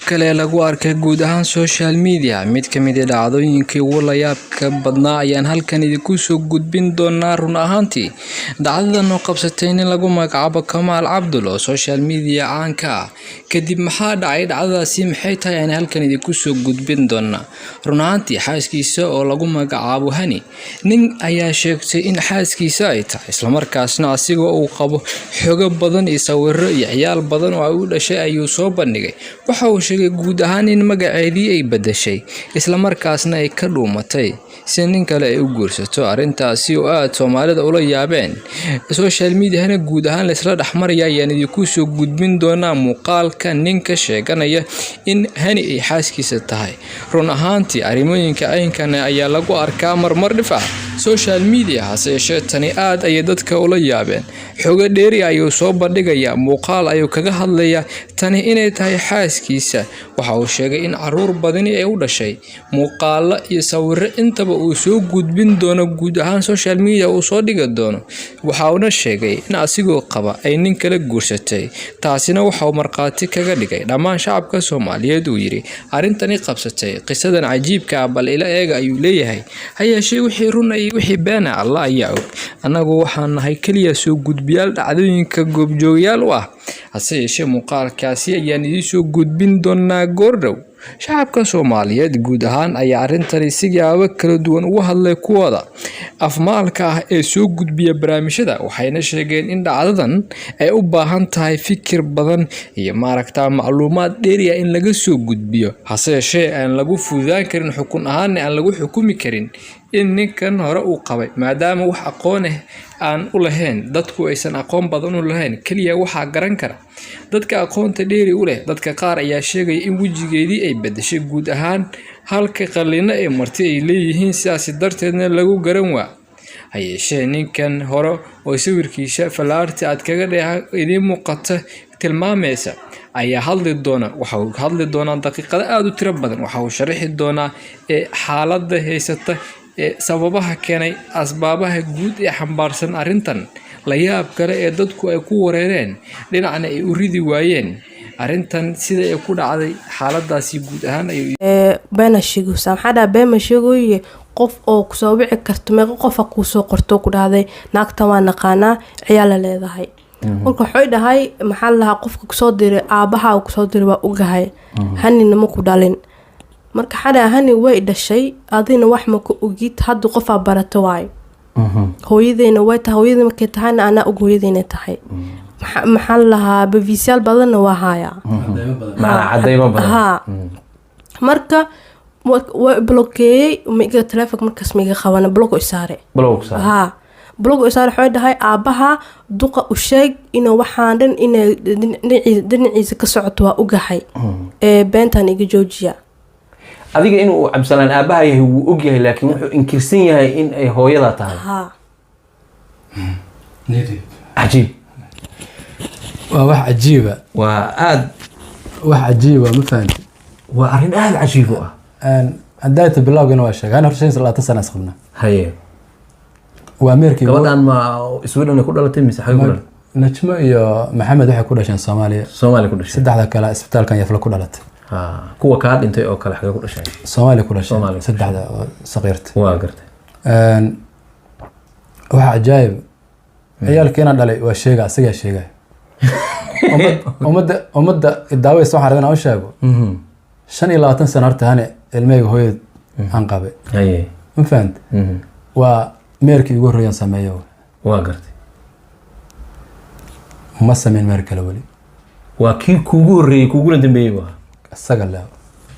kale lagu arkay guud ahaan social media mid ka mid ah dhacdooyinkii ugu la yaabka badnaa ayaan halkan idinku soo gudbin doonaa run ahaantii dhacdadan oo qabsatay in lagu magacaabo Kamaal Cabdul oo social media caanka ah kadib maxaa dhacay dhacdadaasi maxay tahay aan halkan idinku soo gudbin doonaa run ahaantii xaaskiisa oo lagu magacaabo Hani nin ayaa sheegtay in xaaskiisa ay tahay isla markaasna asiga uu qabo xogo badan iyo sawirro iyo ciyaal badan oo ay u dhashay ayuu soo bandhigay waxa uu sheegay guud ahaan in magaceedii ay bedeshay isla markaasna ay ka dhuumatay si nin kale ay u guursato arintaasi oo aad Soomaalida ula yaabeen social media-na guud ahaan la isla dhaxmaraya ayaan idinku soo gudbin doonaa muuqaalka ninka sheeganaya in Hani ay xaaskiisa tahay run ahaantii arrimooyinka aynkan ayaa lagu arkaa marmar dhif ah social media hase yeeshee tani aad ay dadka ula yaabeen xogo dheeri ayuu soo bandhigayaa muuqaal ayuu kaga hadlayaa tani inay tahay xaaskiisa waxa uu sheegay in caruur badan ay u dhashay muuqaalo iyo sawirro intaba uu soo gudbin doono guud ahaan social media uu soo dhigi doono waxa uu sheegay in asigoo qaba ay nin kala guursatay taasina waxa uu marqaati kaga dhigay dhammaan shacabka Soomaaliyeed uu yiri arintani qabsatay qisadan cajiibka ah bal ila eega ayuu leeyahay hayeeshee wixii run ay wixii been Allah ayaa og anagu waxaan nahay kaliya soo gudbiyaal dhacdooyinka goobjoogayaal u ah hase yeeshee muuqaalkaasi ayaan idin soo gudbin doonaa goordhow shacabka Soomaaliyeed guud ahaan ayaa arintani siyaabo kala duwan uga hadlay kuwada afmaalka ah ee soo gudbiya barnaamijyada waxayna sheegeen in dhacdadan ay u baahan tahay fikir badan iyo maaragtaa macluumaad dheeri ah in laga soo gudbiyo hase yeeshee aan lagu fududaan karin xukun ahaan aan lagu xukumi karin in ninkan hore uu qabay maadaama wax aqoon ah aan u lahayn dadku aysan aqoon badan u lahayn kaliya waxa garan kara dadka aqoonta dheeri u leh dadka qaar ayaa sheegay in wajigeedii ay bedeshay guud ahaan halka qalina ay martay ay leeyihiin sidaas darteedna lagu garan waa hayeeshee ninkan hore oo sawirkiisa falaarta aad kaga idin muuqata tilmaamaysa ayaa hadli doona daqiiqado aad u tiro badan waxa uu sharaxi doonaa xaaladda haysata sababaha keenay asbaabaha guud ee xambaarsan arintan la yaab kale ee dadku ay ku wareereen dhinacna ay u ridi waayeen arintan sida ay ku dhacday xaaladaasi guud ahaan ay beena shigu samxada beema shigu qof oo ku soo wici karto meeqa qof ku soo qorto ku dhahday naagta waa naqaana ciyaal leedahay marka xoy dhahay maxaa laha qofka ku soo diray aabaha ku soo diray waa ugahay hanina ma ku dhalin marka xada Hani way dhashay adina wax ma ku ogid hadda qof barato waay hooyadeena way tahay hooyadii markay tahay ana hooyadeena tahay maxaa laha bavisaal badan waa haya cadaymo badan marka way blokeeyay miga telefoon markaas miga qaban block isaare blog isaar xoy dhahay aabaha duqa u sheeg inuu waxaan dhan in dhinaciisa ka socoto waa ugahay beentan iga joojiya adiga inuu Cabsalaan aabaha yahay wuu og yahay laakiin wuxuu inkirsan yahay in ay hooyada tahay cajiib waa wax cajiiba waa aad wax cajiiba ma fahanti waa arin aad cajiib ah hadda bilowgana waa sheegay ana horseyn 30 sano asqabna haye waa meerkii gabadhan ma Sweden ku dhalatay mise xagee ku dhalatay Najmo iyo Maxamed waxay ku dhasheen Soomaaliya ku dhashay saddexda kale isbitaalkan Yafla ku dhalatay kuwa ka dhintay oo kale xagee ku dhashay Soomaaliya ku dhashay saddexda saqiirta waa gartay waxa ajaayib ciyaalkeena dhalay waa sheega asaga sheegay umada daaway soo xaradana oo sheego 25 sano horta Hani ilmeyga hooyad aan qabay haye ma fahant waa meerkii ugu horeeyay sameeyo waa gartay ma sameyn meer kale wali waa kii kuugu horeeyay kuugu dambeeyay waa asaga la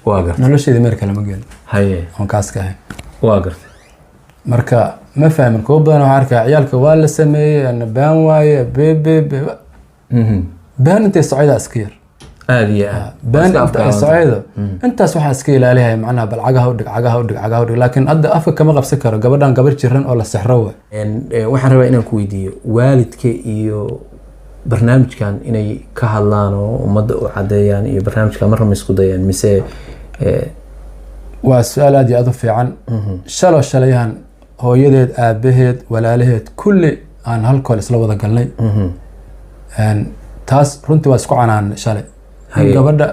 waa gartay nolosheeda meer kale ma gelin haye on kaas ka ahay waa gartay marka ma fahmin koo badan waxa arkaa ciyaalka waa la sameeyay ana baan waaye bebe baan inta socda askiyar aad iyo aad baan inta socda intaas waxa iska ilaalihay macnaha bal cagaha u dhig laakiin hadda afka kama qabsan karo gabadhan gabar jiran oo la sixro waxaan rabaa inaan ku weydiiyo waalidka iyo barnaamijkan inay ka hadlaan oo ummadda u cadeeyaan iyo barnaamijka marna isku dayaan mise waa su'aal aad iyo aad u fiican shalayahan hooyadeed aabaheed walaalaheed kulli aan halkool isla wada galnay taas runtii waa isku canaan shalay gabadha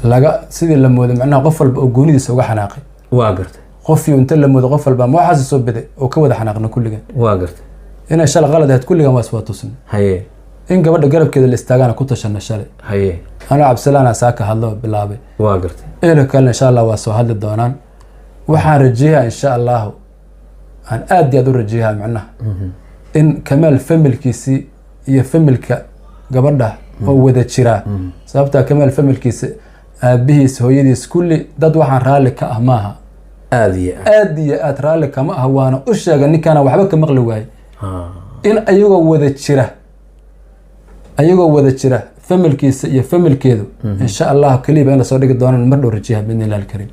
laga sidii la moodo macnaha qof walba oo goonidiisa uga xanaaqay waa gartay qofkii inta la moodo qof walba ma waxaas soo biday oo ka wada xanaaqna kulligan waa gartay inay shalay qalad ahayd kulligan waa iswaa tusnay haye in gabadha garabkeeda la istaagana ku tashana shalay haye anoo cabsalaana saaka hadlo bilaabay waa gartay ehelka kalena insha allah waa soo hadli doonaan waxaan rajeeyaa insha allahu aan aad iyo aad u rajeeyaa macnaha in Kamaal familkiisii iyo familka gabadha oo wada jira sababta Kamaal familkiisa aabihiis hooyadiis kulli dad waxaan raalli ka ah maaha aad iyo aad raalli kama ah waana u sheegay ninkana waxba ka maqli waayay in ayagoo wada jira familkiisa iyo familkeedu insha allah kaliya in soo dhigi doonaan mar dhow rajiha bidnillaahi karim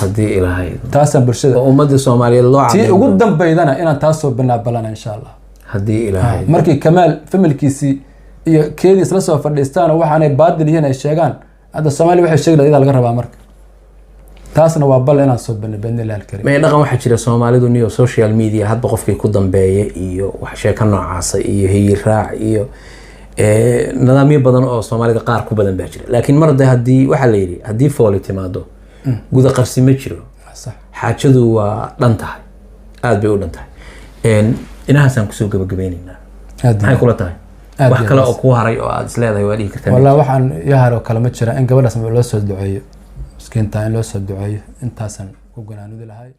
hadii ilaahay taasan bulshada oo ummadda Soomaaliyeed loo tii ugu dambeydana inaan taas soo binaabalana insha allah hadii ilaahay markii Kamaal familkiisi iyo keedii isla soo fadhiistaan waxaanay baadil yihiin ay sheegaan hadda Soomaali waxay sheegayaan laga rabaa marka taasna waa bal inaan soo bidnillaahi karim ma dhaqan waxa jira Soomaalidu niyo social media hadba qofkii ku dambeeyay iyo wax sheeka noocaas iyo hiyiraac iyo nidaamyo badan oo Soomaalida qaar ku badan baa jira laakiin marada hadii waxa la yiri hadii fooli timaado guda qarsi ma jiro sax xaajadu waa dhantahay aad bay u dhantahay inaasan ku soo gabagabeynayna maxay kula tahay wax kale oo ku haray oo aad isleedahay waa dhigi kartaa wallahi waxaan yaaro kala ma jira in gabadhaas loo soo duceeyo miskiinta in loo soo duceeyo intaasan ku ganaanudi lahay